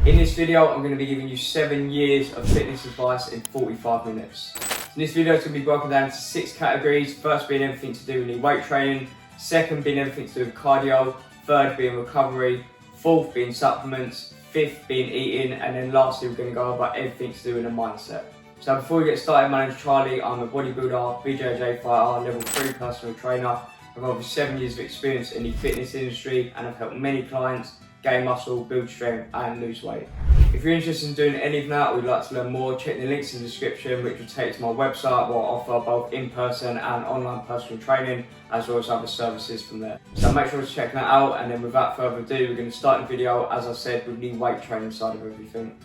In this video, I'm going to be giving you 7 years of fitness advice in 45 minutes. So this video is going to be broken down into 6 categories. First being everything to do with your weight training, second being everything to do with cardio, third being recovery, fourth being supplements, fifth being eating, and then lastly we're going to go over everything to do with a mindset. So before we get started, my name is Charlie. I'm a bodybuilder, BJJ fighter, level 3 personal trainer. I've over 7 years of experience in the fitness industry and I've helped many clients gain muscle, build strength and lose weight. If you're interested in doing any of that or would like to learn more, check the links in the description which will take to my website where I offer both in-person and online personal training as well as other services from there. So make sure to check that out, and then without further ado, we're going to start the video, as I said, with the weight training side of everything.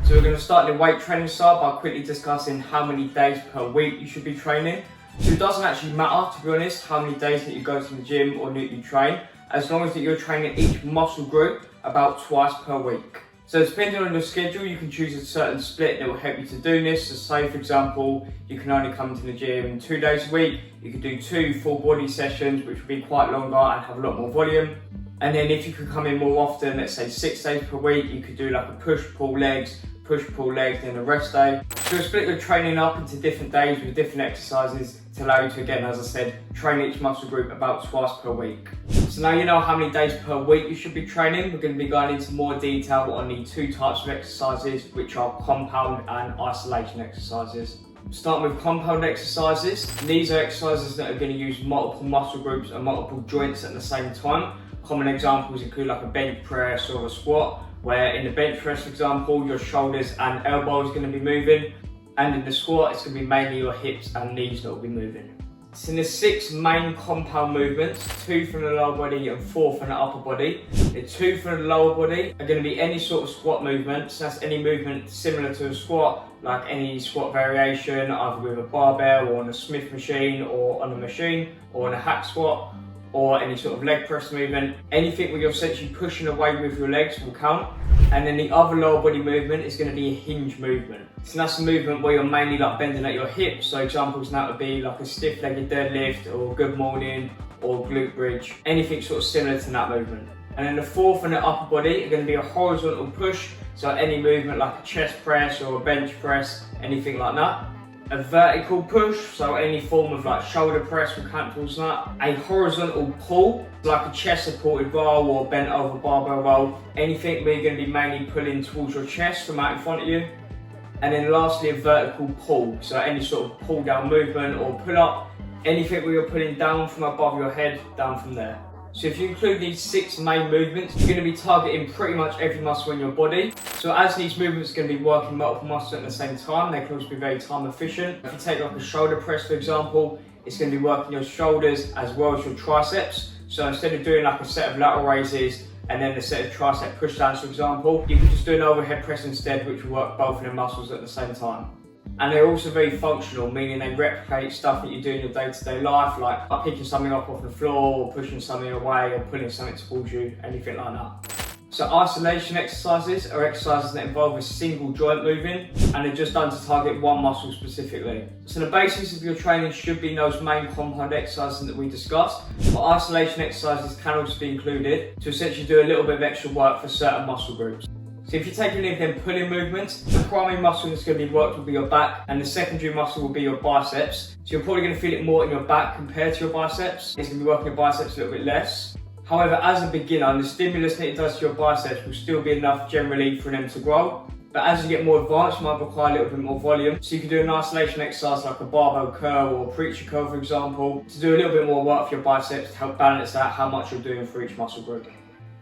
So we're going to start the weight training side by quickly discussing how many days per week you should be training. So it doesn't actually matter, to be honest, how many days that you go to the gym or that you train, as long as that you're training each muscle group about twice per week. So depending on your schedule, you can choose a certain split that will help you to do this. So say for example, you can only come to the gym 2 days a week, you could do 2 full body sessions, which would be quite longer and have a lot more volume. And then if you could come in more often, let's say 6 days per week, you could do like a push-pull legs, then a rest day. So you'll split your training up into different days with different exercises to allow you to, again, as I said, train each muscle group about twice per week. So now you know how many days per week you should be training. We're going to be going into more detail on the 2 types of exercises, which are compound and isolation exercises. Starting with compound exercises, these are exercises that are going to use multiple muscle groups and multiple joints at the same time. Common examples include like a bench press or a squat, where in the bench press, for example, your shoulders and elbows are going to be moving, and in the squat, it's going to be mainly your hips and knees that will be moving. So in the 6 main compound movements, 2 from the lower body and 4 from the upper body. The 2 from the lower body are going to be any sort of squat movement. So that's any movement similar to a squat, like any squat variation, either with a barbell or on a Smith machine or on a machine or on a hack squat, or any sort of leg press movement. Anything where you're essentially pushing away with your legs will count. And then the other lower body movement is going to be a hinge movement. So that's a movement where you're mainly like bending at your hips. So examples now would be like a stiff legged deadlift or good morning or glute bridge, anything sort of similar to that movement. And then the 4th and the upper body are going to be a horizontal push. So any movement like a chest press or a bench press, anything like that. A vertical push, so any form of like shoulder press will count towards that. A horizontal pull, like a chest supported row or bent over barbell row. Anything where you're going to be mainly pulling towards your chest from out in front of you. And then lastly, a vertical pull, so any sort of pull down movement or pull up. Anything where you're pulling down from above your head, down from there. So if you include these 6 main movements, you're going to be targeting pretty much every muscle in your body. So as these movements are going to be working multiple muscles at the same time, they can also be very time efficient. If you take like a shoulder press, for example, it's going to be working your shoulders as well as your triceps. So instead of doing like a set of lateral raises and then a set of tricep push downs, for example, you can just do an overhead press instead, which will work both of the muscles at the same time. And they're also very functional, meaning they replicate stuff that you do in your day-to-day life, like picking something up off the floor or pushing something away or pulling something towards you, anything like that. So isolation exercises are exercises that involve a single joint moving and are just done to target one muscle specifically. So the basis of your training should be those main compound exercises that we discussed, but isolation exercises can also be included to essentially do a little bit of extra work for certain muscle groups. So if you take any of them pulling movements, the primary muscle that's going to be worked will be your back and the secondary muscle will be your biceps. So you're probably going to feel it more in your back compared to your biceps. It's going to be working your biceps a little bit less. However, as a beginner, the stimulus that it does to your biceps will still be enough generally for them to grow. But as you get more advanced, you might require a little bit more volume. So you can do an isolation exercise like a barbell curl or a preacher curl, for example, to do a little bit more work for your biceps to help balance out how much you're doing for each muscle group.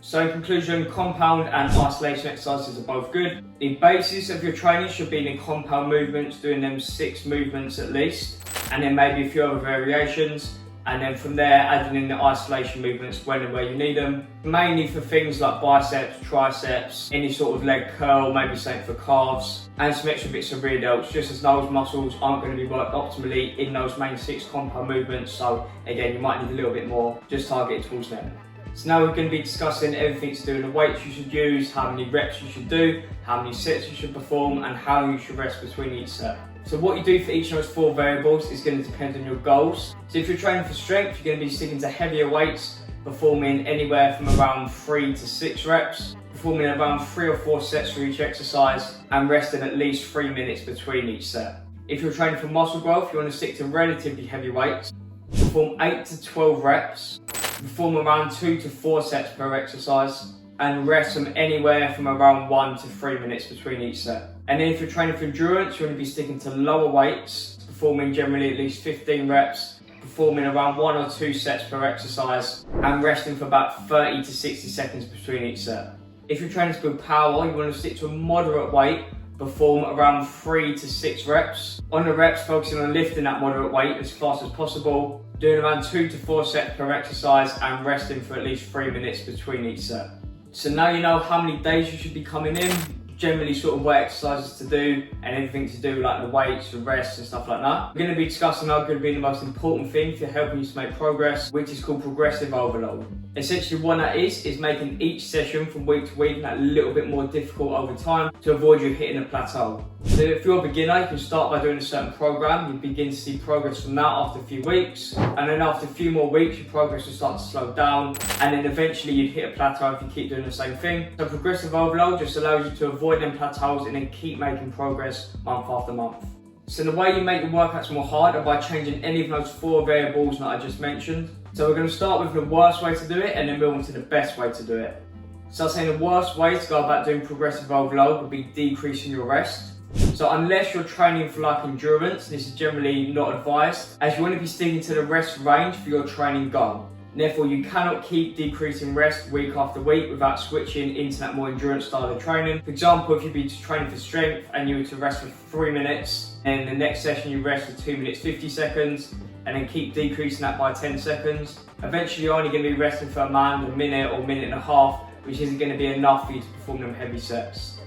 So in conclusion, compound and isolation exercises are both good. The basis of your training should be the compound movements, doing them 6 movements at least, and then maybe a few other variations. And then from there, adding in the isolation movements when and where you need them. Mainly for things like biceps, triceps, any sort of leg curl, maybe something for calves, and some extra bits of rear delts, just as those muscles aren't going to be worked optimally in those main 6 compound movements. So again, you might need a little bit more, just target towards them. So now we're going to be discussing everything to do with the weights you should use, how many reps you should do, how many sets you should perform, and how you should rest between each set. So what you do for each of those 4 variables is going to depend on your goals. So if you're training for strength, you're going to be sticking to heavier weights, performing anywhere from around 3 to 6 reps. performing around 3 or 4 sets for each exercise and resting at least 3 minutes between each set. If you're training for muscle growth, you want to stick to relatively heavy weights. Perform 8 to 12 reps, perform around 2 to 4 sets per exercise, and rest from anywhere from around 1 to 3 minutes between each set. And then if you're training for endurance, you want to be sticking to lower weights, performing generally at least 15 reps, performing around 1 or 2 sets per exercise, and resting for about 30 to 60 seconds between each set. If you're training to build power, you want to stick to a moderate weight, perform around 3 to 6 reps. On the reps, focusing on lifting that moderate weight as fast as possible, doing around 2 to 4 sets per exercise, and resting for at least 3 minutes between each set. So now you know how many days you should be coming in, generally sort of what exercises to do, and everything to do like the weights, the rest and stuff like that. We're going to be discussing now going to be the most important thing for helping you to make progress, which is called progressive overload. Essentially what that is making each session from week to week that little bit more difficult over time to avoid you hitting a plateau. So if you're a beginner, you can start by doing a certain program. You begin to see progress from that after a few weeks, and then after a few more weeks your progress will start to slow down, and then eventually you'd hit a plateau if you keep doing the same thing. So progressive overload just allows you to avoid them plateaus and then keep making progress month after month. So the way you make your workouts more hard are by changing any of those 4 variables that I just mentioned. So we're going to start with the worst way to do it and then move on to the best way to do it. So I'm saying the worst way to go about doing progressive overload would be decreasing your rest. So unless you're training for like endurance, this is generally not advised, as you want to be sticking to the rest range for your training goal. Therefore, you cannot keep decreasing rest week after week without switching into that more endurance style of training. For example, if you'd be training for strength and you were to rest for 3 minutes, and the next session you rest for 2 minutes 50 seconds, and then keep decreasing that by 10 seconds, eventually you're only going to be resting for a minute or minute and a half, which isn't going to be enough for you to perform them heavy sets.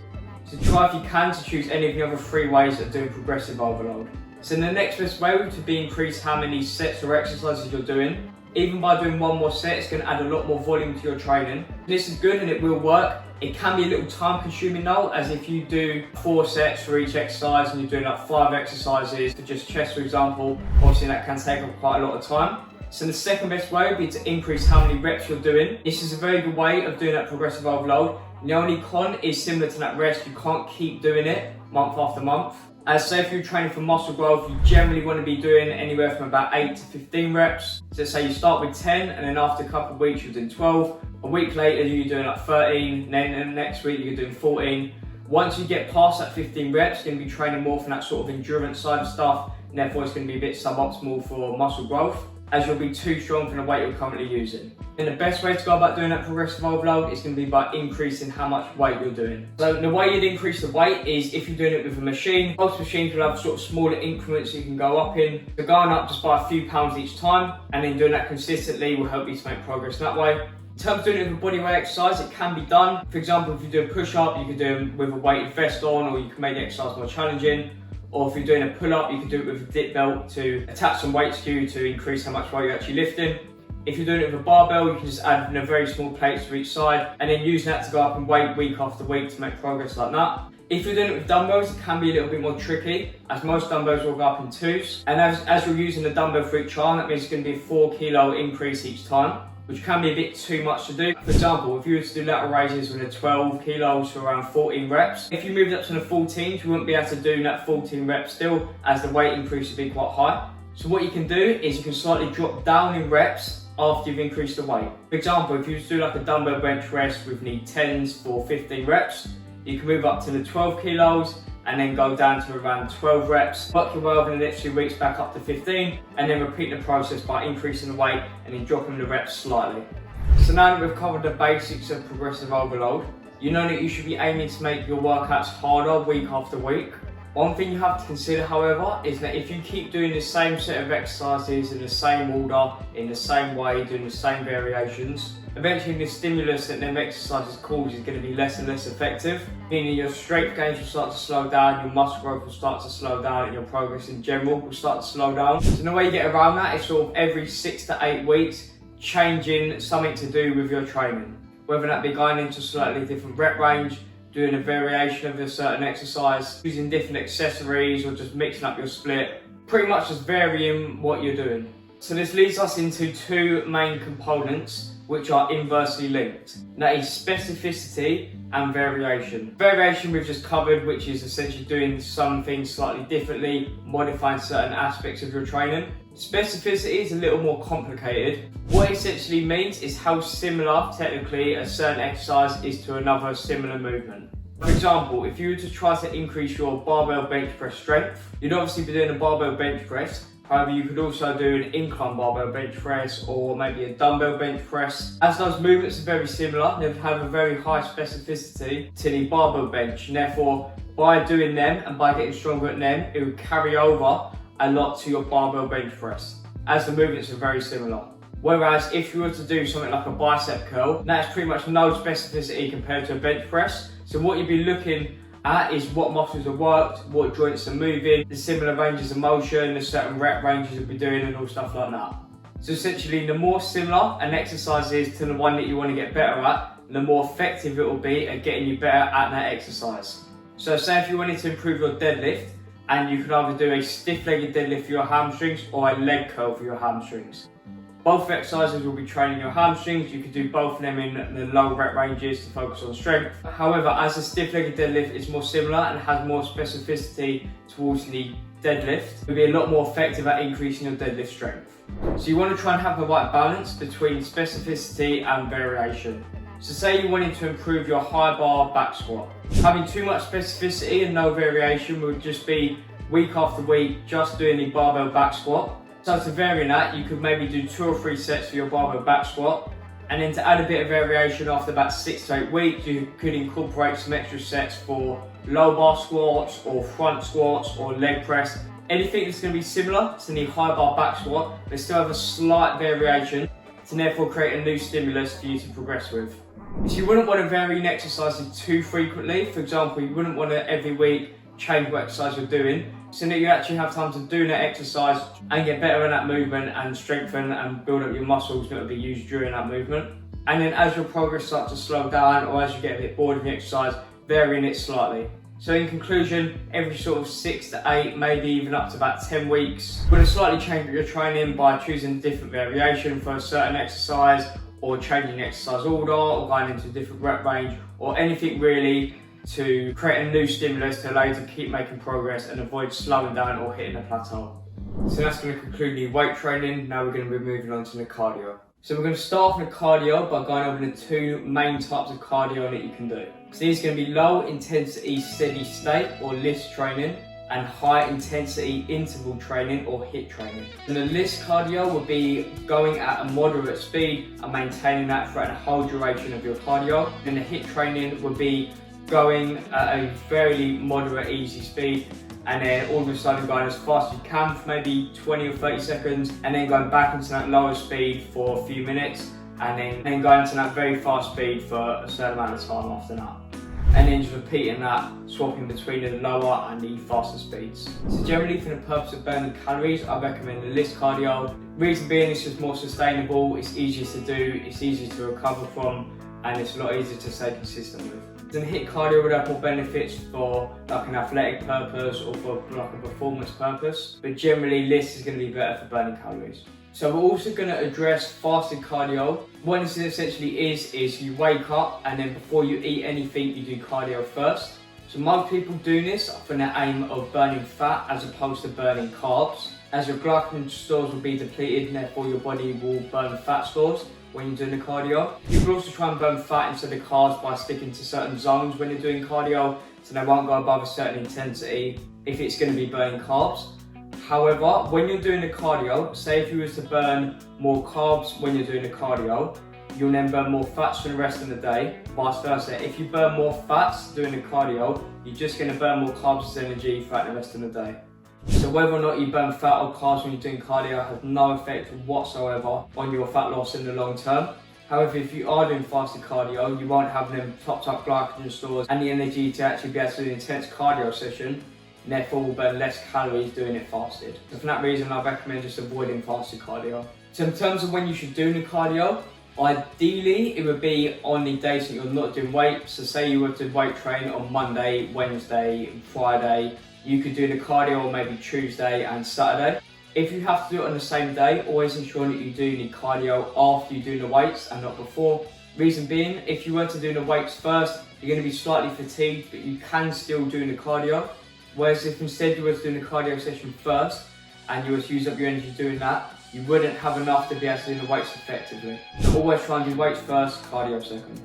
So try if you can to choose any of the other 3 ways of doing progressive overload. So the next best way would be increase how many sets or exercises you're doing. Even by doing 1 more set, it's going to add a lot more volume to your training. This is good and it will work. It can be a little time consuming though, as if you do 4 sets for each exercise and you're doing like 5 exercises for just chest, for example, obviously that can take up quite a lot of time. So the second best way would be to increase how many reps you're doing. This is a very good way of doing that progressive overload. The only con is similar to that rest, you can't keep doing it month after month. As say if you're training for muscle growth, you generally want to be doing anywhere from about 8 to 15 reps. So say you start with 10 and then after a couple of weeks you're doing 12. A week later you're doing like 13, then the next week you're doing 14. Once you get past that 15 reps, you're going to be training more from that sort of endurance side of stuff, and therefore it's going to be a bit suboptimal for muscle growth, as you'll be too strong for the weight you're currently using. And the best way to go about doing that progressive overload is going to be by increasing how much weight you're doing. So the way you'd increase the weight is if you're doing it with a machine. Most machines will have sort of smaller increments you can go up in. So going up just by a few pounds each time and then doing that consistently will help you to make progress that way. In terms of doing it with a bodyweight exercise, it can be done. For example, if you do a push-up, you can do it with a weighted vest on, or you can make the exercise more challenging. Or if you're doing a pull-up, you can do it with a dip belt to attach some weights to you to increase how much weight you're actually lifting. If you're doing it with a barbell, you can just add very small plates to each side and then use that to go up in weight week after week to make progress like that. If you're doing it with dumbbells, it can be a little bit more tricky, as most dumbbells will go up in 2s. And as you're using the dumbbell for each arm, that means it's going to be a 4 kilo increase each time, which can be a bit too much to do. For example, if you were to do lateral raises with a 12 kilos for around 14 reps, if you moved up to the 14s, you wouldn't be able to do that 14 reps still, as the weight increase would be quite high. So what you can do is you can slightly drop down in reps after you've increased the weight. For example, if you do like a dumbbell bench press with knee 10s for 15 reps, you can move up to the 12 kilos and then go down to around 12 reps. Work your way over the next few weeks back up to 15 and then repeat the process by increasing the weight and then dropping the reps slightly. So now that we've covered the basics of progressive overload, you know that you should be aiming to make your workouts harder week after week. One thing you have to consider, however, is that if you keep doing the same set of exercises in the same order, in the same way, doing the same variations, eventually the stimulus that them exercises cause is going to be less and less effective, meaning your strength gains will start to slow down, your muscle growth will start to slow down, and your progress in general will start to slow down. So the way you get around that is sort of every 6 to 8 weeks, changing something to do with your training. Whether that be going into a slightly different rep range, doing a variation of a certain exercise, using different accessories, or just mixing up your split, pretty much just varying what you're doing. So this leads us into 2 main components which are inversely linked. And that is specificity and variation. Variation we've just covered, which is essentially doing some things slightly differently, modifying certain aspects of your training. Specificity is a little more complicated. What it essentially means is how similar, technically, a certain exercise is to another similar movement. For example, if you were to try to increase your barbell bench press strength, you'd obviously be doing a barbell bench press. However, you could also do an incline barbell bench press or maybe a dumbbell bench press. As those movements are very similar, they have a very high specificity to the barbell bench. And therefore, by doing them and by getting stronger at them, it would carry over a lot to your barbell bench press, as the movements are very similar. Whereas if you were to do something like a bicep curl, that's pretty much no specificity compared to a bench press. So what you'd be looking at is what muscles are worked, what joints are moving, the similar ranges of motion, the certain rep ranges you'll be doing and all stuff like that. So essentially, the more similar an exercise is to the one that you want to get better at, the more effective it will be at getting you better at that exercise. So say if you wanted to improve your deadlift, and you could either do a stiff-legged deadlift for your hamstrings or a leg curl for your hamstrings. Both exercises will be training your hamstrings. You could do both of them in the low rep ranges to focus on strength. However, as a stiff-legged deadlift is more similar and has more specificity towards the deadlift, it'll be a lot more effective at increasing your deadlift strength. So you want to try and have the right balance between specificity and variation. So say you wanted to improve your high bar back squat. Having too much specificity and no variation would just be week after week just doing the barbell back squat. So to vary in that, you could maybe do 2 or 3 sets for your barbell back squat. And then to add a bit of variation after about 6 to 8 weeks, you could incorporate some extra sets for low bar squats or front squats or leg press. Anything that's going to be similar to the high bar back squat, but still have a slight variation to therefore create a new stimulus for you to progress with. So you wouldn't want to vary in exercises too frequently. For example, you wouldn't want to every week change what exercise you're doing, so that you actually have time to do that exercise and get better in that movement and strengthen and build up your muscles that will be used during that movement. And then as your progress starts to slow down or as you get a bit bored of the exercise, varying it slightly. So in conclusion, every sort of 6 to 8, maybe even up to about 10 weeks, you want to slightly change your training by choosing different variation for a certain exercise, or changing the exercise order, or going into a different rep range, or anything really to create a new stimulus to allow you to keep making progress and avoid slowing down or hitting a plateau. So that's going to conclude the weight training. Now we're going to be moving on to the cardio. So we're going to start off with cardio by going over the 2 main types of cardio that you can do. So these are going to be low intensity steady state or LISS training, and high intensity interval training or HIIT training. And the LISS cardio will be going at a moderate speed and maintaining that throughout the whole duration of your cardio. And the HIIT training will be going at a fairly moderate easy speed, and then all of a sudden going as fast as you can for maybe 20 or 30 seconds, and then going back into that lower speed for a few minutes, and then going into that very fast speed for a certain amount of time after that. And then just repeating that, swapping between the lower and the faster speeds. So generally for the purpose of burning calories, I recommend the LISS cardio. Reason being, it's just more sustainable, it's easier to do, it's easier to recover from, and it's a lot easier to stay consistent with. Then HIIT cardio would have more benefits for like an athletic purpose or for like a performance purpose, but generally LISS is going to be better for burning calories. So we're also going to address fasted cardio. What this essentially is you wake up and then before you eat anything you do cardio first. So most people do this for the aim of burning fat as opposed to burning carbs, as your glycogen stores will be depleted and therefore your body will burn fat stores when you're doing the cardio. People also try and burn fat instead of carbs by sticking to certain zones when you're doing cardio, so they won't go above a certain intensity if it's going to be burning carbs. However, when you're doing the cardio, say if you were to burn more carbs when you're doing the cardio, you'll then burn more fats for the rest of the day. Vice versa, if you burn more fats doing the cardio, you're just going to burn more carbs as energy throughout the rest of the day. So whether or not you burn fat or carbs when you're doing cardio has no effect whatsoever on your fat loss in the long term. However, if you are doing fasted cardio, you won't have them topped up glycogen stores and the energy to actually be able to do an intense cardio session, and therefore will burn less calories doing it fasted. So for that reason, I recommend just avoiding fasted cardio. So in terms of when you should do the cardio, ideally it would be on the days that you're not doing weight. So say you were to weight train on Monday, Wednesday, Friday, you could do the cardio on maybe Tuesday and Saturday. If you have to do it on the same day, always ensure that you do any cardio after you do the weights and not before. Reason being, if you were to do the weights first, you're going to be slightly fatigued, but you can still do the cardio. Whereas if instead you were doing the cardio session first, and you were to use up your energy doing that, you wouldn't have enough to be able to do the weights effectively. So always try and do weights first, cardio second.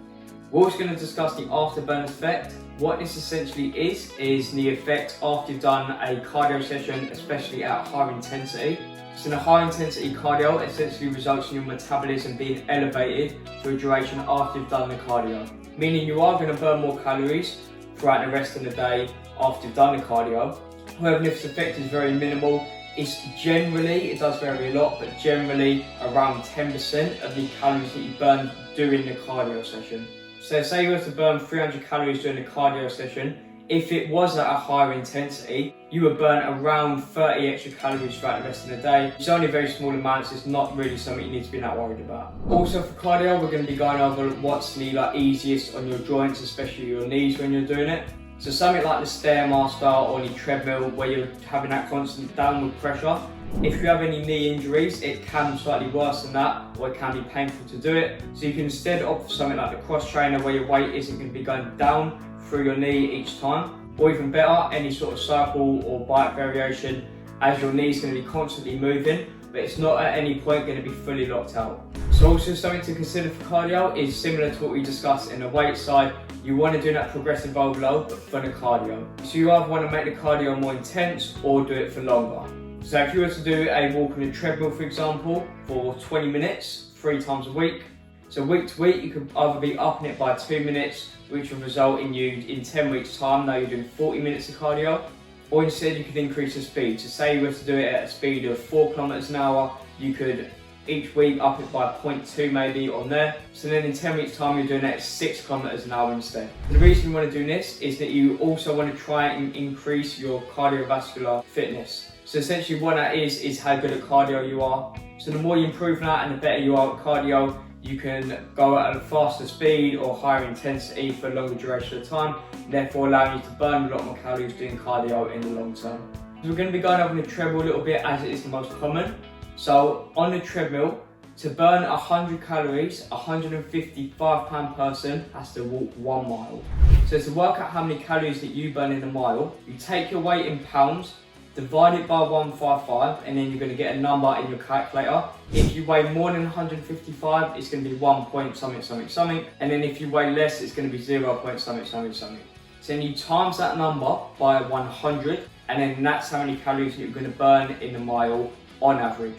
We're also going to discuss the afterburn effect. What this essentially is the effect after you've done a cardio session, especially at high intensity. So in a high intensity cardio essentially results in your metabolism being elevated for a duration after you've done the cardio. Meaning you are going to burn more calories throughout the rest of the day after you've done the cardio. However, this effect is very minimal. It's generally, it does vary a lot, but generally around 10% of the calories that you burn during the cardio session. So say you were to burn 300 calories during the cardio session, if it was at a higher intensity, you would burn around 30 extra calories throughout the rest of the day. It's only very small amounts, it's not really something you need to be that worried about. Also for cardio, we're going to be going over what's the easiest on your joints, especially your knees when you're doing it. So something like the Stairmaster or the treadmill where you're having that constant downward pressure. If you have any knee injuries, it can be slightly worse than that, or it can be painful to do it. So you can instead opt for something like the cross trainer where your weight isn't going to be going down through your knee each time. Or even better, any sort of cycle or bike variation as your knee is going to be constantly moving, but it's not at any point going to be fully locked out. So also something to consider for cardio is similar to what we discussed in the weight side. You want to do that progressive overload, but for the cardio. So you either want to make the cardio more intense or do it for longer. So if you were to do a walk on a treadmill, for example, for 20 minutes, 3 times a week. So week to week, you could either be upping it by 2 minutes, which will result in you, in 10 weeks time, now you're doing 40 minutes of cardio. Or instead you could increase the speed. So say you were to do it at a speed of 4 kilometers an hour, you could each week up it by 0.2 maybe on there. So then in 10 weeks time you're doing it at 6 kilometers an hour instead. The reason you want to do this is that you also want to try and increase your cardiovascular fitness. So essentially what that is how good at cardio you are. So the more you improve that and the better you are at cardio, you can go at a faster speed or higher intensity for a longer duration of time, therefore allowing you to burn a lot more calories doing cardio in the long term. So we're going to be going over the treadmill a little bit as it is the most common. So on the treadmill, to burn 100 calories, a 155-pound person has to walk 1 mile. So to work out how many calories that you burn in a mile, you take your weight in pounds, divide it by 155, and then you're going to get a number in your calculator. If you weigh more than 155, it's going to be 1 point something something something, and then if you weigh less, it's going to be 0 point something something something. So then you times that number by 100, and then that's how many calories you're going to burn in a mile on average.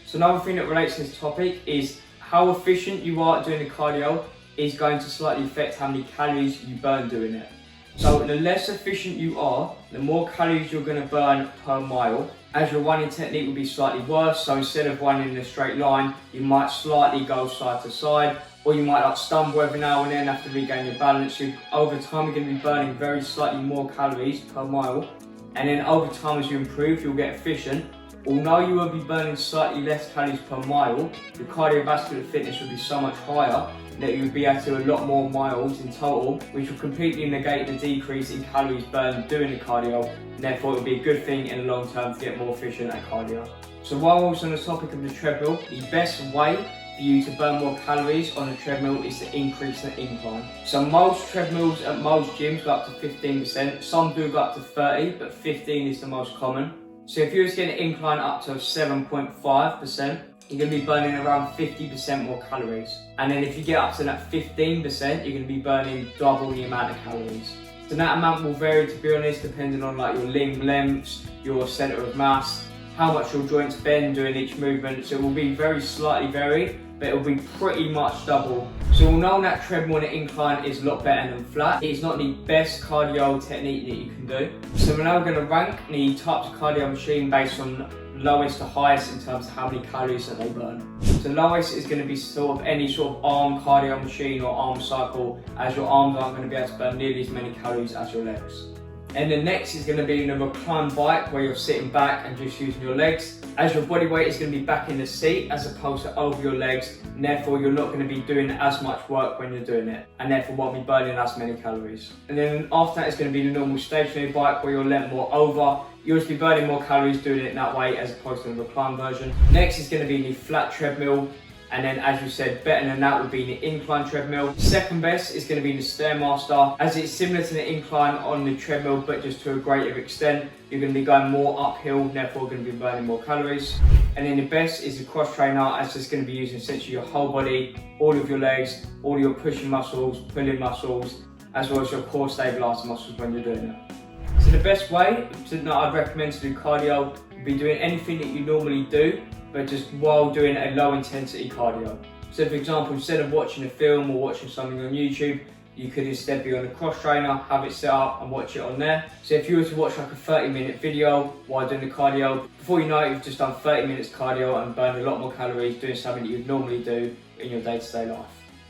So another thing that relates to this topic is how efficient you are at doing the cardio is going to slightly affect how many calories you burn doing it. So the less efficient you are, the more calories you're going to burn per mile, as your running technique will be slightly worse. So instead of running in a straight line, you might slightly go side to side, or you might stumble every now and then, have to regain your balance. So over time you're going to be burning very slightly more calories per mile, and then over time as you improve, you'll get efficient. Although you will be burning slightly less calories per mile, your cardiovascular fitness will be so much higher that you'll be able to do a lot more miles in total, which will completely negate the decrease in calories burned doing the cardio, and therefore it will be a good thing in the long term to get more efficient at cardio. So while we're also on the topic of the treadmill, the best way for you to burn more calories on the treadmill is to increase the incline. So most treadmills at most gyms go up to 15%, some do go up to 30%, but 15 is the most common. So if you were to get an incline up to 7.5%, you're going to be burning around 50% more calories. And then if you get up to that 15%, you're going to be burning double the amount of calories. So that amount will vary, to be honest, depending on your limb lengths, your centre of mass, how much your joints bend during each movement. So it will be very slightly varied, but it will be pretty much double. So although that treadmill on an incline is a lot better than flat, it's not the best cardio technique that you can do. So we're now going to rank the types of cardio machine based on lowest to highest in terms of how many calories that they burn. So lowest is going to be sort of any sort of arm cardio machine or arm cycle, as your arms aren't going to be able to burn nearly as many calories as your legs. And then next is going to be in a recline bike where you're sitting back and just using your legs, as your body weight is going to be back in the seat as opposed to over your legs, and therefore you're not going to be doing as much work when you're doing it, and therefore won't be burning as many calories. And then after that is going to be the normal stationary bike where you're leant more over. You'll just be burning more calories doing it that way as opposed to the recline version. Next is going to be the flat treadmill. And then, as you said, better than that would be the incline treadmill. Second best is going to be the Stairmaster, as it's similar to the incline on the treadmill, but just to a greater extent. You're going to be going more uphill, therefore going to be burning more calories. And then the best is the cross trainer, as it's going to be using essentially your whole body, all of your legs, all your pushing muscles, pulling muscles, as well as your core stabilizer muscles when you're doing it. So the best way that I'd recommend to do cardio would be doing anything that you normally do, but just while doing a low intensity cardio. So for example, instead of watching a film or watching something on YouTube, you could instead be on a cross trainer, have it set up and watch it on there. So if you were to watch like a 30-minute video while doing the cardio, before you know it, you've just done 30 minutes cardio and burned a lot more calories doing something that you'd normally do in your day-to-day life.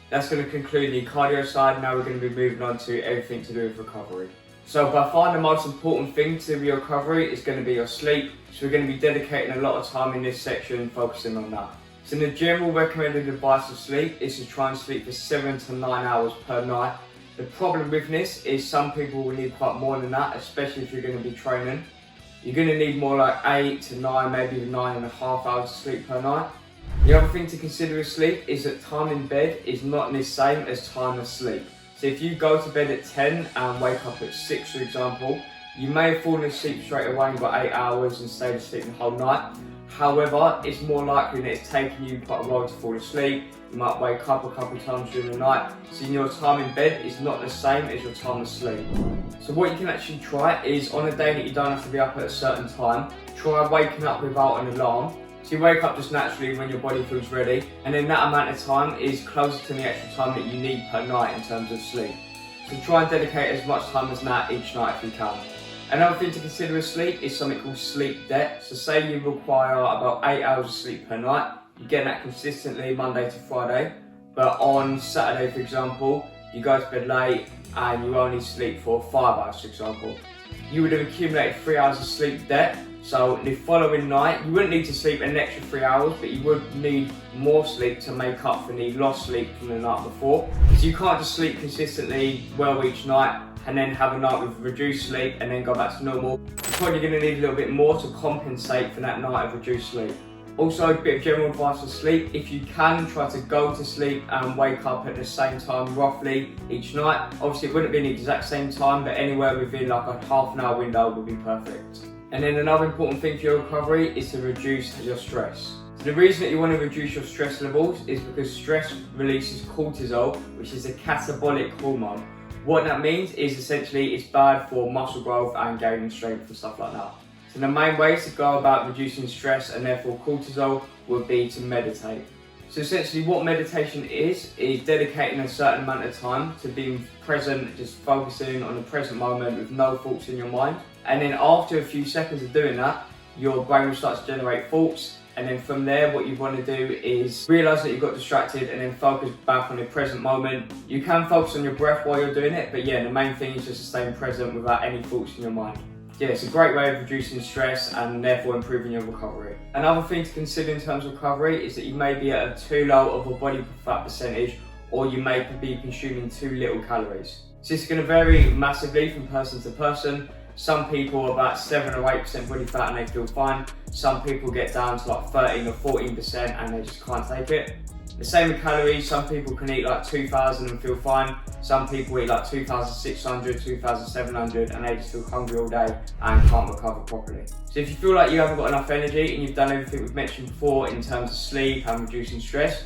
That's going to conclude the cardio side. Now we're going to be moving on to everything to do with recovery. So by far the most important thing to your recovery is going to be your sleep. So we're going to be dedicating a lot of time in this section focusing on that. So the general recommended advice of sleep is to try and sleep for 7 to 9 hours per night. The problem with this is some people will need quite more than that, especially if you're going to be training. You're going to need more like 8 to 9, maybe even 9.5 hours of sleep per night. The other thing to consider with sleep is that time in bed is not the same as time asleep. So if you go to bed at 10 and wake up at 6, for example, you may have fallen asleep straight away and got 8 hours and stayed asleep the whole night. However, it's more likely that it's taking you quite a while to fall asleep. You might wake up a couple of times during the night. So your time in bed is not the same as your time asleep. So what you can actually try is, on a day that you don't have to be up at a certain time, try waking up without an alarm. So you wake up just naturally when your body feels ready, and then that amount of time is closer to the actual time that you need per night in terms of sleep. So try and dedicate as much time as that each night if you can. Another thing to consider with sleep is something called sleep debt. So say you require about 8 hours of sleep per night, you get that consistently Monday to Friday, but on Saturday, for example, you go to bed late and you only sleep for 5 hours, for example. You would have accumulated 3 hours of sleep debt. So the following night, you wouldn't need to sleep an extra 3 hours, but you would need more sleep to make up for the lost sleep from the night before. So you can't just sleep consistently well each night and then have a night with reduced sleep and then go back to normal. You're probably going to need a little bit more to compensate for that night of reduced sleep. Also, a bit of general advice on sleep: if you can, try to go to sleep and wake up at the same time roughly each night. Obviously it wouldn't be the exact same time, but anywhere within like a half an hour window would be perfect. And then another important thing for your recovery is to reduce your stress. So the reason that you want to reduce your stress levels is because stress releases cortisol, which is a catabolic hormone. What that means is essentially it's bad for muscle growth and gaining strength and stuff like that. So the main ways to go about reducing stress and therefore cortisol would be to meditate. So essentially what meditation is dedicating a certain amount of time to being present, just focusing on the present moment with no thoughts in your mind. And then after a few seconds of doing that, your brain will start to generate thoughts. And then from there, what you want to do is realize that you got distracted and then focus back on the present moment. You can focus on your breath while you're doing it, but yeah, the main thing is just to stay present without any thoughts in your mind. Yeah, it's a great way of reducing stress and therefore improving your recovery. Another thing to consider in terms of recovery is that you may be at a too low of a body fat percentage, or you may be consuming too little calories. So it's going to vary massively from person to person. Some people are about 7 or 8% body fat and they feel fine. Some people get down to like 13 or 14% and they just can't take it. The same with calories, some people can eat like 2,000 and feel fine. Some people eat like 2,600, 2,700 and they just feel hungry all day and can't recover properly. So if you feel like you haven't got enough energy and you've done everything we've mentioned before in terms of sleep and reducing stress,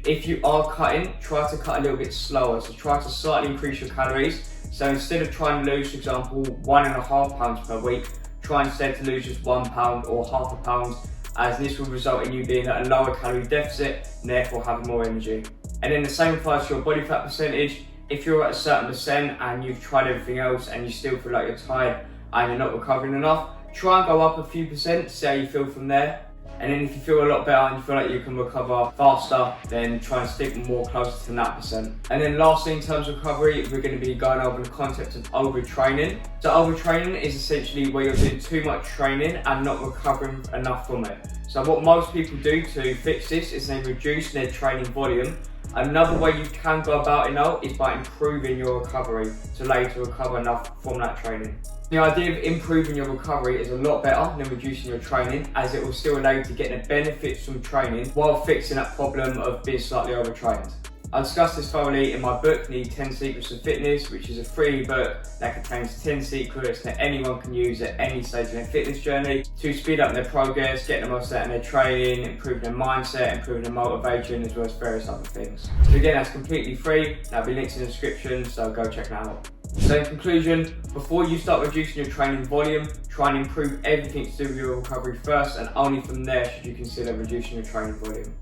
if you are cutting, try to cut a little bit slower. So try to slightly increase your calories. So instead of trying to lose, for example, 1.5 pounds per week, try instead to lose just 1 pound or half a pound, as this will result in you being at a lower calorie deficit and therefore having more energy. And then the same applies to your body fat percentage. If you're at a certain percent and you've tried everything else and you still feel like you're tired and you're not recovering enough, try and go up a few percent, see how you feel from there. And then if you feel a lot better and you feel like you can recover faster, then try and stick more closer to that percent. And then lastly, in terms of recovery, we're going to be going over the concept of overtraining. So overtraining is essentially where you're doing too much training and not recovering enough from it. So what most people do to fix this is they reduce their training volume. Another way you can go about it now is by improving your recovery to allow you to recover enough from that training. The idea of improving your recovery is a lot better than reducing your training, as it will still allow you to get the benefits from training while fixing that problem of being slightly overtrained. I discussed this thoroughly in my book, The 10 Secrets of Fitness, which is a free book that contains 10 secrets that anyone can use at any stage of their fitness journey to speed up their progress, get them most out in their training, improve their mindset, improve their motivation, as well as various other things. So again, that's completely free. That'll be linked in the description, so go check that out. So in conclusion, before you start reducing your training volume, try and improve everything to do with your recovery first, and only from there should you consider reducing your training volume.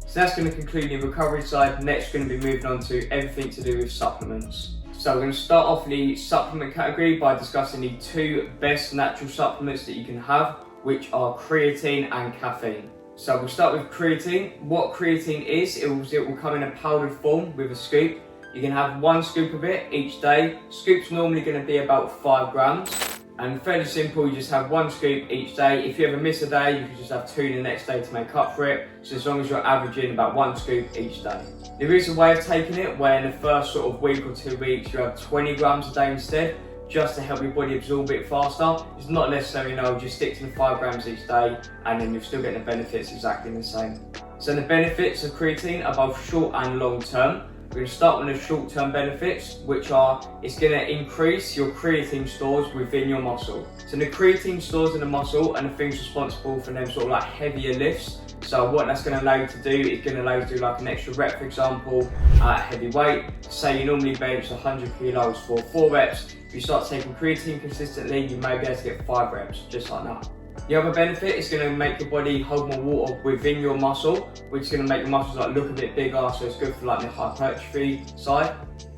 So that's going to conclude the recovery side. Next, we're going to be moving on to everything to do with supplements. So we're going to start off the supplement category by discussing the two best natural supplements that you can have, which are creatine and caffeine. So we'll start with creatine. What creatine is, it will come in a powdered form with a scoop. You can have 1 scoop of it each day. Scoop's normally going to be about 5 grams. And fairly simple, you just have 1 scoop each day. If you ever miss a day, you can just have 2 the next day to make up for it. So as long as you're averaging about 1 scoop each day. There is a way of taking it where in the first sort of week or 2 weeks, you have 20 grams a day instead, just to help your body absorb it faster. It's not necessary, no, just stick to the 5 grams each day and then you'll still get the benefits exactly the same. So the benefits of creatine are both short and long term. We're going to start with the short-term benefits, which are, it's going to increase your creatine stores within your muscle. So the creatine stores in the muscle are the things responsible for them sort of like heavier lifts. So what that's going to allow you to do is going to allow you to do like an extra rep, for example, at heavy weight. Say you normally bench 100 kilos for 4 reps. If you start taking creatine consistently, you may be able to get 5 reps, just like that. The other benefit is going to make your body hold more water within your muscle, which is going to make your muscles like look a bit bigger, so it's good for like the hypertrophy side.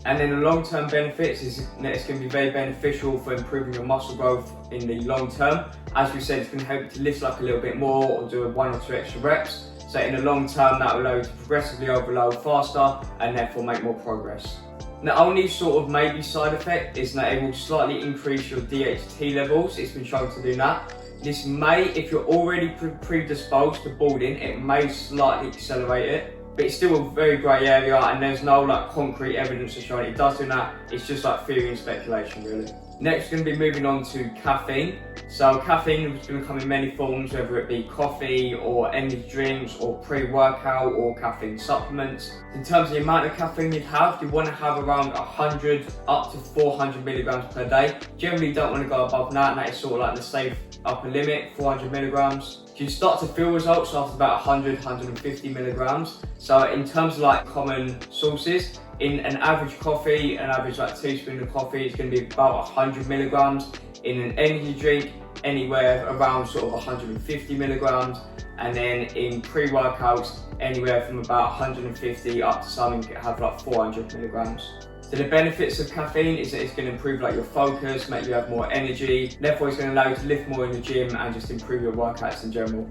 And then the long-term benefits is that it's going to be very beneficial for improving your muscle growth in the long term. As we said, it's going to help you to lift like a little bit more or do 1 or 2 extra reps. So in the long term, that will allow you to progressively overload faster and therefore make more progress. The only sort of maybe side effect is that it will slightly increase your DHT levels. It's been shown to do that. This may, if you're already predisposed to balding, it may slightly accelerate it, but it's still a very grey area and there's no like concrete evidence to show it does do that. It's just like theory and speculation really. Next, we're going to be moving on to caffeine. So caffeine is going to come in many forms, whether it be coffee or energy drinks or pre-workout or caffeine supplements. In terms of the amount of caffeine you want to have around 100 up to 400 milligrams per day. Generally, you don't want to go above that, and that is sort of like the safe upper limit, 400 milligrams. You start to feel results after about 100, 150 milligrams. So in terms of like common sources, in an average coffee, an average like teaspoon of coffee is going to be about 100 milligrams. In an energy drink, anywhere around sort of 150 milligrams. And then in pre-workouts, anywhere from about 150 up to some have like 400 milligrams. So the benefits of caffeine is that it's going to improve like your focus, make you have more energy. Therefore, it's going to allow you to lift more in the gym and just improve your workouts in general.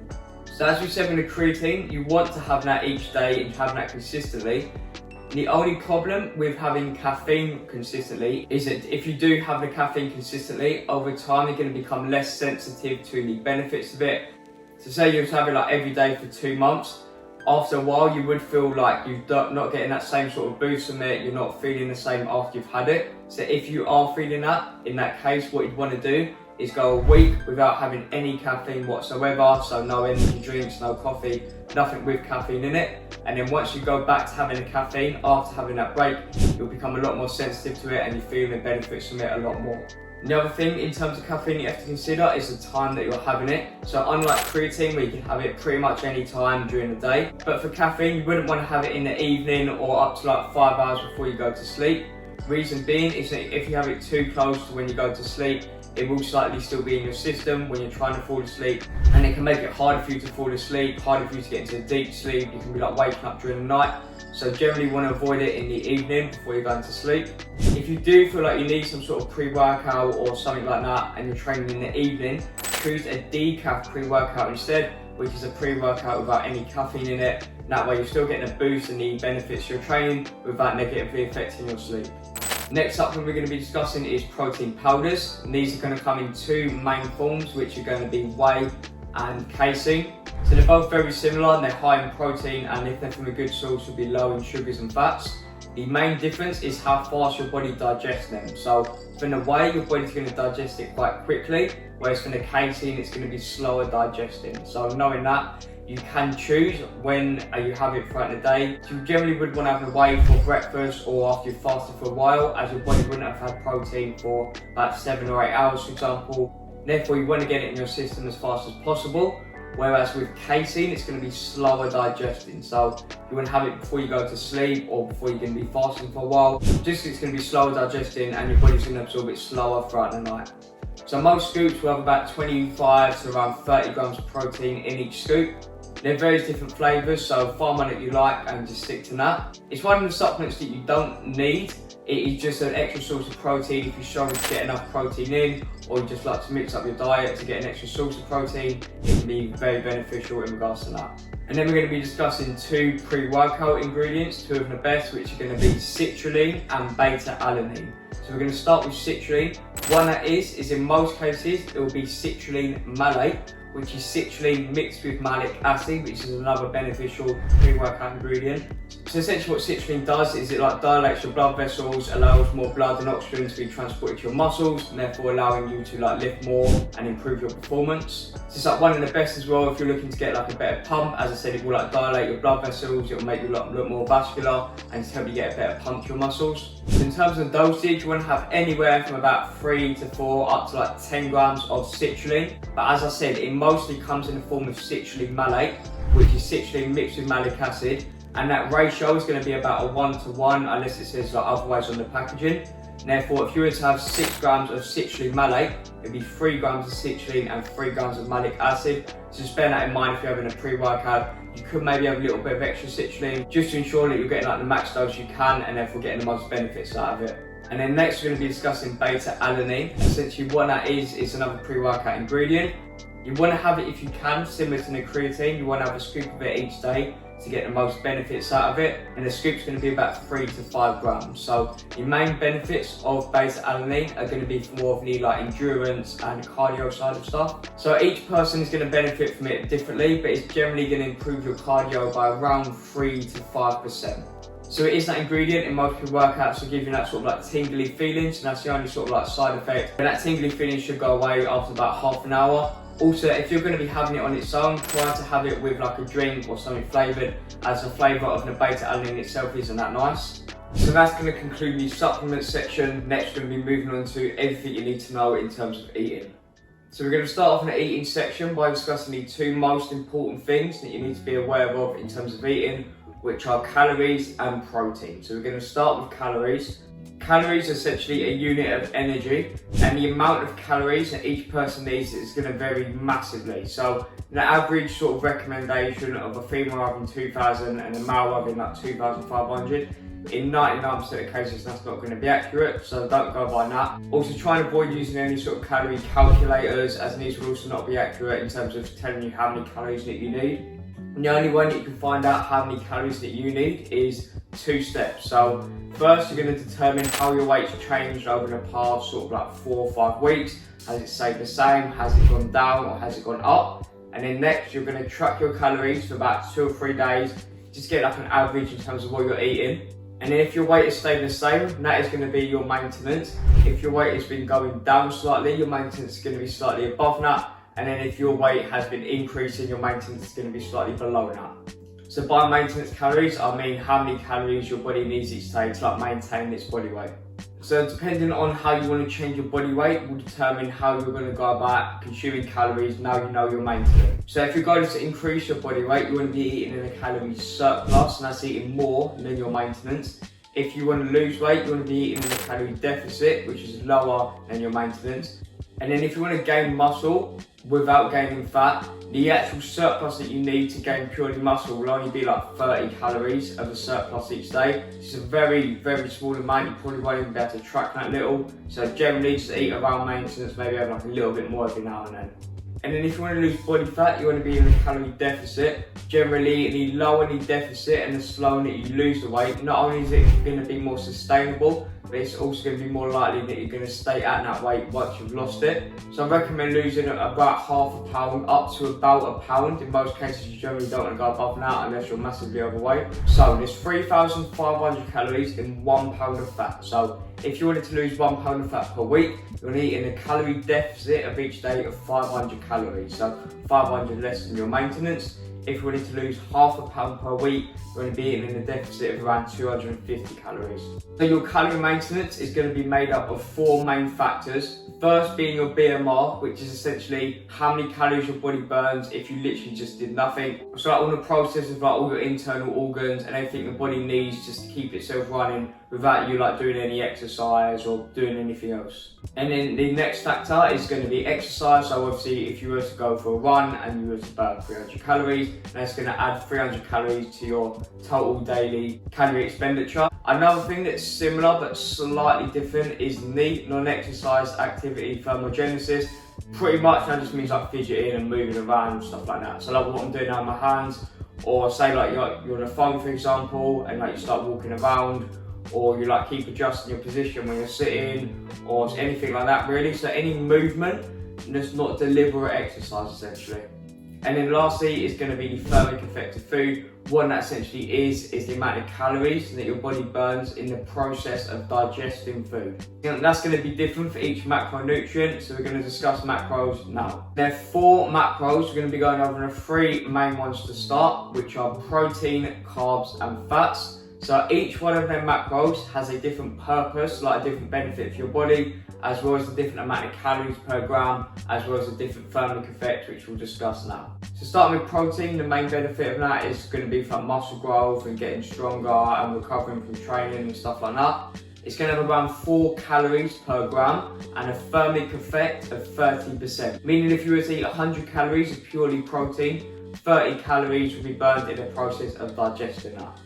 So as we said with the creatine, you want to have that each day and have that consistently. The only problem with having caffeine consistently is that if you do have the caffeine consistently, over time you're going to become less sensitive to the benefits of it. So say you have it like every day for 2 months, after a while you would feel like you're not getting that same sort of boost from it, you're not feeling the same after you've had it. So if you are feeling that, in that case what you'd want to do is go a week without having any caffeine whatsoever, so no energy drinks, no coffee, nothing with caffeine in it. And then once you go back to having the caffeine after having that break, you'll become a lot more sensitive to it and you feel the benefits from it a lot more. The other thing in terms of caffeine you have to consider is the time that you're having it. So unlike creatine where you can have it pretty much any time during the day, but for caffeine you wouldn't want to have it in the evening or up to like 5 hours before you go to sleep. Reason being is that if you have it too close to when you go to sleep, it will slightly still be in your system when you're trying to fall asleep, and it can make it harder for you to fall asleep, harder for you to get into a deep sleep. You can be like waking up during the night. So generally you want to avoid it in the evening before you're going to sleep. If you do feel like you need some sort of pre-workout or something like that and you're training in the evening, choose a decaf pre-workout instead. which is a pre-workout without any caffeine in it. That way you're still getting a boost and the benefits of your training without negatively affecting your sleep. Next up, what we're going to be discussing is protein powders. And these are going to come in two main forms, which are going to be whey and casein. So they're both very similar and they're high in protein, and if they're from a good source, will be low in sugars and fats. The main difference is how fast your body digests them. So from the whey, your body's going to digest it quite quickly, whereas from the casein, it's going to be slower digesting. So knowing that, you can choose when you have it throughout the day. So you generally would want to have the whey for breakfast or after you've fasted for a while, as your body wouldn't have had protein for about 7 or 8 hours, for example. Therefore, you want to get it in your system as fast as possible. Whereas with casein, it's going to be slower digesting. So you want to have it before you go to sleep or before you're going to be fasting for a while. Just it's going to be slower digesting and your body's going to absorb it slower throughout the night. So most scoops will have about 25 to around 30 grams of protein in each scoop. There are various different flavours, so find one that you like and just stick to that. It's one of the supplements that you don't need. It is just an extra source of protein if you're struggling to get enough protein in, or you just like to mix up your diet to get an extra source of protein. It can be very beneficial in regards to that. And then we're going to be discussing two pre-workout ingredients, two of the best, which are going to be citrulline and beta-alanine. So we're going to start with citrulline. One that is in most cases, it will be citrulline malate, which is citrulline mixed with malic acid, which is another beneficial pre-workout ingredient. So essentially what citrulline does is it dilates your blood vessels, allows more blood and oxygen to be transported to your muscles, and therefore allowing you to lift more and improve your performance. So it's one of the best as well if you're looking to get a better pump. As I said, it will dilate your blood vessels, it will make you look more vascular and to help you get a better pump to your muscles. So in terms of dosage, you want to have anywhere from about 3 to 4 up to 10 grams of citrulline. But as I said, it mostly comes in the form of citrulline malate, which is citrulline mixed with malic acid. And that ratio is going to be about a 1-to-1 unless it says otherwise on the packaging. And therefore, if you were to have 6 grams of citrulline malate, it'd be 3 grams of citrulline and 3 grams of malic acid. So just bear that in mind if you're having a pre-workout. You could maybe have a little bit of extra citrulline just to ensure that you're getting the max dose you can and therefore getting the most benefits out of it. And then next we're going to be discussing beta-alanine. Essentially what that is another pre-workout ingredient. You want to have it if you can, similar to the creatine. You want to have a scoop of it each day to get the most benefits out of it, and the scoop's going to be about 3 to 5 grams. So the main benefits of beta-alanine are going to be more of the endurance and cardio side of stuff. So each person is going to benefit from it differently, but it's generally going to improve your cardio by around 3 to 5%. So it is that ingredient in most pre-workouts to give you that tingly feeling, so that's the only side effect. And that tingly feeling should go away after about half an hour. Also, if you're going to be having it on its own, try to have it with a drink or something flavoured, as the flavour of the beta-alanine itself isn't that nice. So that's going to conclude the supplement section. Next we're going to be moving on to everything you need to know in terms of eating. So we're going to start off in the eating section by discussing the two most important things that you need to be aware of in terms of eating, which are calories and protein. So we're going to start with calories. Calories are essentially a unit of energy, and the amount of calories that each person needs is going to vary massively. So the average recommendation of a female having 2,000 and a male having 2,500, in 99% of cases that's not going to be accurate, so don't go by that. Also try and avoid using any calorie calculators, as these will also not be accurate in terms of telling you how many calories that you need. And the only way that you can find out how many calories that you need is 2 steps. So first you're going to determine how your weight's changed over the past 4 or 5 weeks. Has it stayed the same? Has it gone down or has it gone up? And then next you're going to track your calories for about 2 or 3 days. Just get an average in terms of what you're eating. And then if your weight has stayed the same, that is going to be your maintenance. If your weight has been going down slightly, your maintenance is going to be slightly above that. And then if your weight has been increasing, your maintenance is going to be slightly below that. So by maintenance calories, I mean how many calories your body needs each day to maintain its body weight. So depending on how you want to change your body weight will determine how you're going to go about consuming calories now you know your maintenance. So if your goal is to increase your body weight, you want to be eating in a calorie surplus, and that's eating more than your maintenance. If you want to lose weight, you want to be eating in a calorie deficit, which is lower than your maintenance. And then if you want to gain muscle without gaining fat, the actual surplus that you need to gain purely muscle will only be 30 calories of a surplus each day. It's a very, very small amount. You probably won't even be able to track that little. So generally just eat around maintenance, maybe have a little bit more every now and then. And then if you want to lose body fat, you want to be in a calorie deficit. Generally, the lower the deficit and the slower that you lose the weight, not only is it going to be more sustainable, but it's also going to be more likely that you're going to stay at that weight once you've lost it. So I recommend losing about half a pound up to about a pound. In most cases, you generally don't want to go above that unless you're massively overweight. So there's 3,500 calories in 1 pound of fat. So if you wanted to lose 1 pound of fat per week, you're going to eat in a calorie deficit of each day of 500 calories. So 500 less than your maintenance. If you wanted to lose half a pound per week, you're going to be eating in a deficit of around 250 calories. So your calorie maintenance is going to be made up of 4 main factors. First being your BMR, which is essentially how many calories your body burns if you literally just did nothing. So like all the processes of like all your internal organs and everything your body needs just to keep itself running without you like doing any exercise or doing anything else. And then the next factor is going to be exercise. So obviously if you were to go for a run and you were to burn 300 calories, that's going to add 300 calories to your total daily calorie expenditure. Another thing that's similar but slightly different is NEAT, non-exercise activity thermogenesis. Pretty much that just means like fidgeting and moving around and stuff like that. So like what I'm doing now with my hands, or say like you're on a phone for example and like you start walking around, or you like keep adjusting your position when you're sitting, or anything like that really. So any movement that's not deliberate exercise essentially. And then lastly is going to be the thermic effect of food. What that essentially is the amount of calories that your body burns in the process of digesting food. And that's going to be different for each macronutrient, so we're going to discuss macros now. There are 4 macros. We're going to be going over the 3 main ones to start, which are protein, carbs and fats. So each one of them macros has a different purpose, like a different benefit for your body, as well as a different amount of calories per gram, as well as a different thermic effect, which we'll discuss now. So starting with protein, the main benefit of that is going to be for muscle growth and getting stronger and recovering from training and stuff like that. It's going to have around 4 calories per gram and a thermic effect of 30%. Meaning if you were to eat 100 calories of purely protein, 30 calories will be burned in the process of digesting that.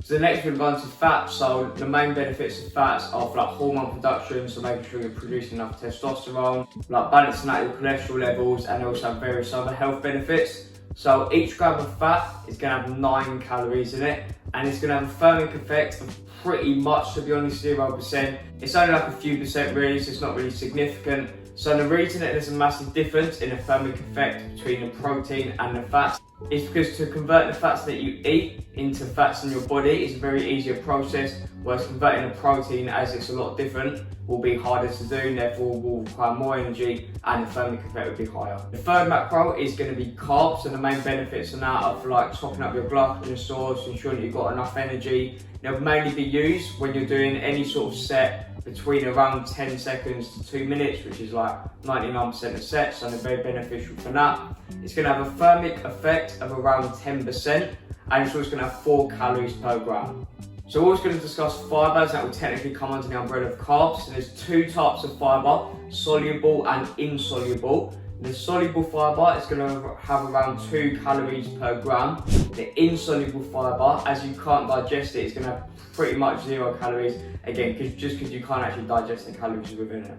So the next we're going to fats. So the main benefits of fats are for like hormone production, so making sure you're producing enough testosterone, like balancing out your cholesterol levels, and also various other health benefits. So each gram of fat is going to have 9 calories in it, and it's going to have a thermic effect of pretty much, to be honest, 0%. It's only like a few percent really, so it's not really significant. So the reason that there's a massive difference in the thermic effect between the protein and the fats is because to convert the fats that you eat into fats in your body is a very easier process, whereas converting the protein, as it's a lot different, will be harder to do, and therefore will require more energy, and the thermic effect will be higher. The third macro is going to be carbs, and the main benefits of that are for like topping up your glycogen stores, ensuring that you've got enough energy. They'll mainly be used when you're doing any sort of set between around 10 seconds to 2 minutes, which is like 99% of sets, so they're very beneficial for that. It's going to have a thermic effect of around 10%, and it's also going to have 4 calories per gram. So we're also going to discuss fibres that will technically come under the umbrella of carbs. So there's 2 types of fibre, soluble and insoluble. The soluble fibre is going to have around 2 calories per gram. The insoluble fibre, as you can't digest it, is going to have pretty much 0 calories, again, just because you can't actually digest the calories within it.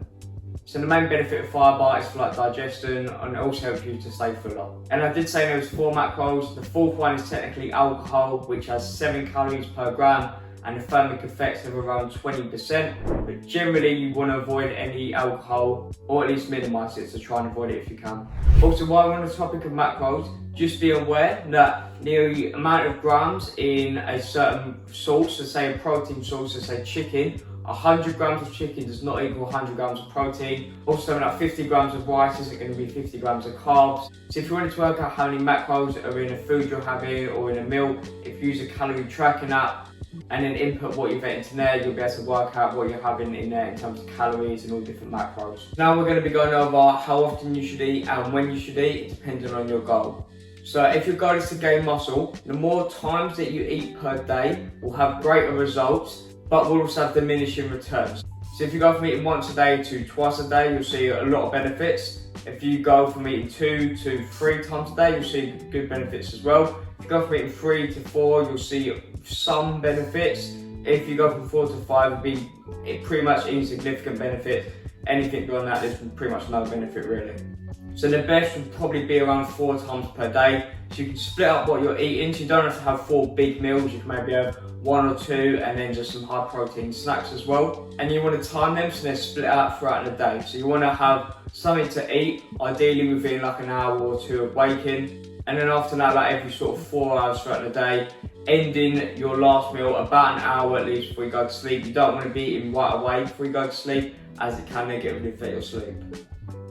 So the main benefit of fibre is for like digestion, and it also helps you to stay fuller. And I did say there was 4 macros. The 4th one is technically alcohol, which has 7 calories per gram, and the thermic effects of around 20%, but generally you want to avoid any alcohol, or at least minimise it, so try and avoid it if you can. Also, while we're on the topic of macros, just be aware that the amount of grams in a certain source, so say a protein source, so say chicken, 100 grams of chicken does not equal 100 grams of protein. Also, like 50 grams of rice isn't going to be 50 grams of carbs. So if you wanted to work out how many macros are in a food you're having or in a meal, if you use a calorie tracking app, and then input what you've eaten in there, you'll be able to work out what you're having in there in terms of calories and all different macros. Now we're going to be going over how often you should eat and when you should eat, depending on your goal. So if your goal is to gain muscle, the more times that you eat per day will have greater results, but will also have diminishing returns. So if you go from eating once a day to twice a day, you'll see a lot of benefits. If you go from eating 2 to 3 times a day, you'll see good benefits as well. If you go from eating 3 to 4, you'll see some benefits. If you go from 4 to 5, it'll be pretty much insignificant benefits. Anything beyond that, there's pretty much no benefit really. So the best would probably be around 4 times per day. So you can split up what you're eating, so you don't have to have 4 big meals. You can maybe have 1 or 2 and then just some high protein snacks as well. And you want to time them so they're split out throughout the day. So you want to have something to eat, ideally within like an hour or 2 of waking. And then after that, like every sort of 4 hours throughout the day, ending your last meal about an hour at least before you go to sleep. You don't want to be eating right away before you go to sleep, as it can negatively affect your sleep.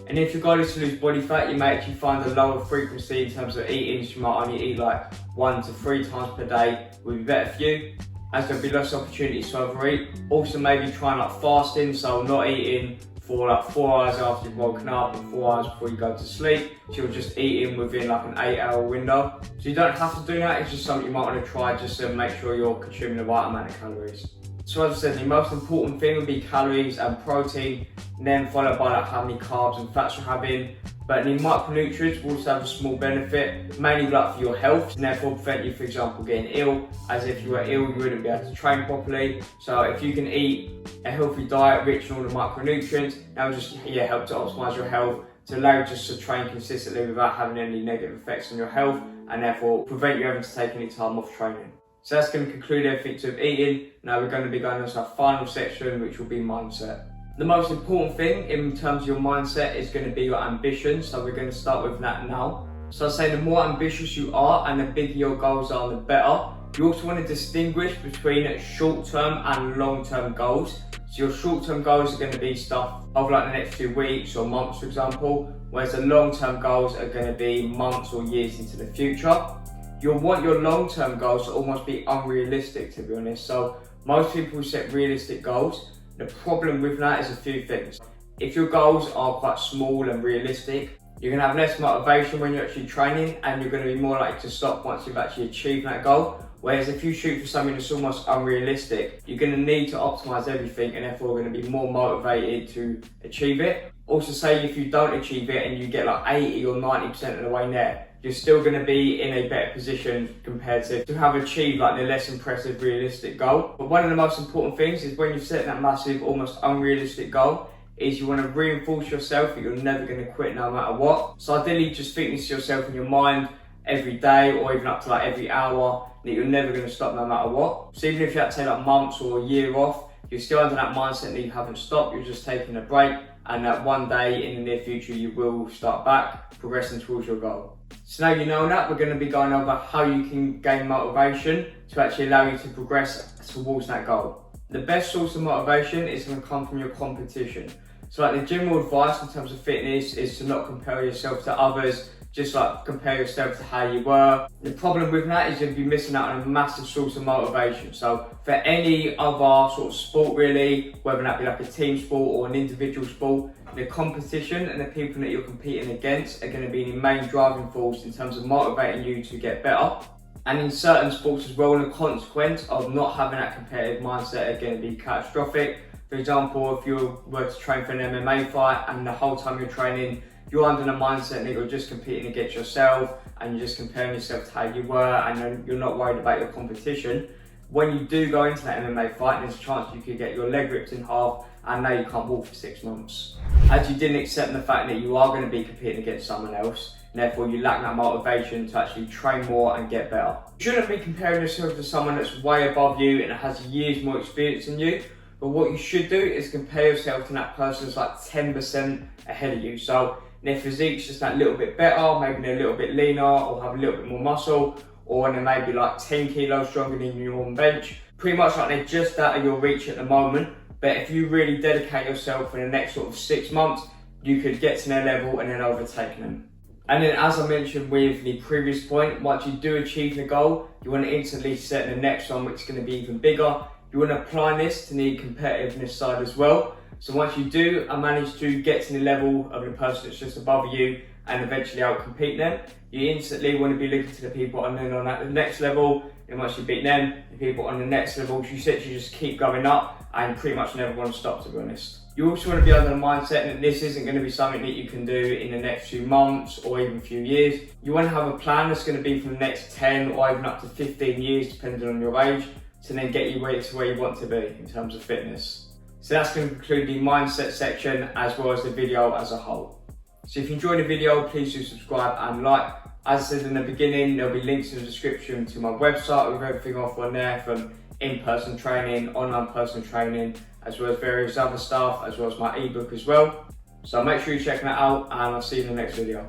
And if your goal is to lose body fat, you may actually find a lower frequency in terms of eating, so you might only eat like 1 to 3 times per day, would be better for you, as there'll be less opportunities to overeat. Also maybe trying like fasting, so not eating for like 4 hours after you've woken up and 4 hours before you go to sleep. So you're just eating within like an 8-hour window. So you don't have to do that, it's just something you might want to try just to make sure you're consuming the right amount of calories. So as I said, the most important thing would be calories and protein, and then followed by like how many carbs and fats you're having. But the micronutrients will also have a small benefit, mainly like for your health, and therefore prevent you, for example, getting ill. As if you were ill, you wouldn't be able to train properly. So if you can eat a healthy diet rich in all the micronutrients, that will just help to optimize your health, to allow you just to train consistently without having any negative effects on your health, and therefore prevent you having to take any time off training. So that's going to conclude everything to eating. Now we're going to be going on to our final section, which will be mindset. The most important thing in terms of your mindset is going to be your ambition. So we're going to start with that now. So I'd say the more ambitious you are and the bigger your goals are, the better. You also want to distinguish between short-term and long-term goals. So your short-term goals are going to be stuff over like the next few weeks or months, for example, whereas the long-term goals are going to be months or years into the future. You'll want your long-term goals to almost be unrealistic, to be honest. So most people set realistic goals. The problem with that is a few things. If your goals are quite small and realistic, you're gonna have less motivation when you're actually training, and you're gonna be more likely to stop once you've actually achieved that goal. Whereas if you shoot for something that's almost unrealistic, you're gonna need to optimize everything, and therefore gonna be more motivated to achieve it. Also, say if you don't achieve it and you get like 80 or 90% of the way there, you're still going to be in a better position compared to have achieved like the less impressive realistic goal. But one of the most important things is when you set that massive, almost unrealistic goal, is you want to reinforce yourself that you're never going to quit no matter what. So ideally just think this to yourself in your mind every day, or even up to like every hour, that you're never going to stop no matter what. So even if you had to take like months or a year off, you're still under that mindset that you haven't stopped, you're just taking a break, and that one day in the near future you will start back, progressing towards your goal. So now you know that, we're going to be going over how you can gain motivation to actually allow you to progress towards that goal. The best source of motivation is going to come from your competition. So like the general advice in terms of fitness is to not compare yourself to others, just like compare yourself to how you were. The problem with that is you'll be missing out on a massive source of motivation. So for any other sort of sport really, whether that be like a team sport or an individual sport, the competition and the people that you're competing against are going to be the main driving force in terms of motivating you to get better. And in certain sports as well, the consequence of not having that competitive mindset are going to be catastrophic. For example, if you were to train for an MMA fight and the whole time you're training, you're under the mindset that you're just competing against yourself and you're just comparing yourself to how you were, and you're not worried about your competition. When you do go into that MMA fight, there's a chance you could get your leg ripped in half and now you can't walk for 6 months. As you didn't accept the fact that you are going to be competing against someone else, and therefore you lack that motivation to actually train more and get better. You shouldn't be comparing yourself to someone that's way above you and has years more experience than you, but what you should do is compare yourself to that person that's like 10% ahead of you. So their physique's just that little bit better, maybe they're a little bit leaner or have a little bit more muscle, or they're maybe like 10 kilos stronger than you on bench. Pretty much like they're just out of your reach at the moment, but if you really dedicate yourself in the next sort of 6 months, you could get to their level and then overtake them. And then as I mentioned with the previous point, once you do achieve the goal, you want to instantly set the next one, which is going to be even bigger. You want to apply this to the competitiveness side as well. So once you do manage to get to the level of the person that's just above you and eventually out-compete them, you instantly want to be looking to the people and then on at the next level, and once you beat them, the people on the next level, you just keep going up and pretty much never want to stop, to be honest. You also want to be under the mindset that this isn't going to be something that you can do in the next few months or even a few years. You want to have a plan that's going to be for the next 10 or even up to 15 years, depending on your age, to then get you to where you want to be in terms of fitness. So that's going to conclude the mindset section as well as the video as a whole. So if you enjoyed the video, please do subscribe and like. As I said in the beginning, there'll be links in the description to my website with everything off on there, from in-person training, online personal training, as well as various other stuff, as well as my ebook as well. So make sure you check that out, and I'll see you in the next video.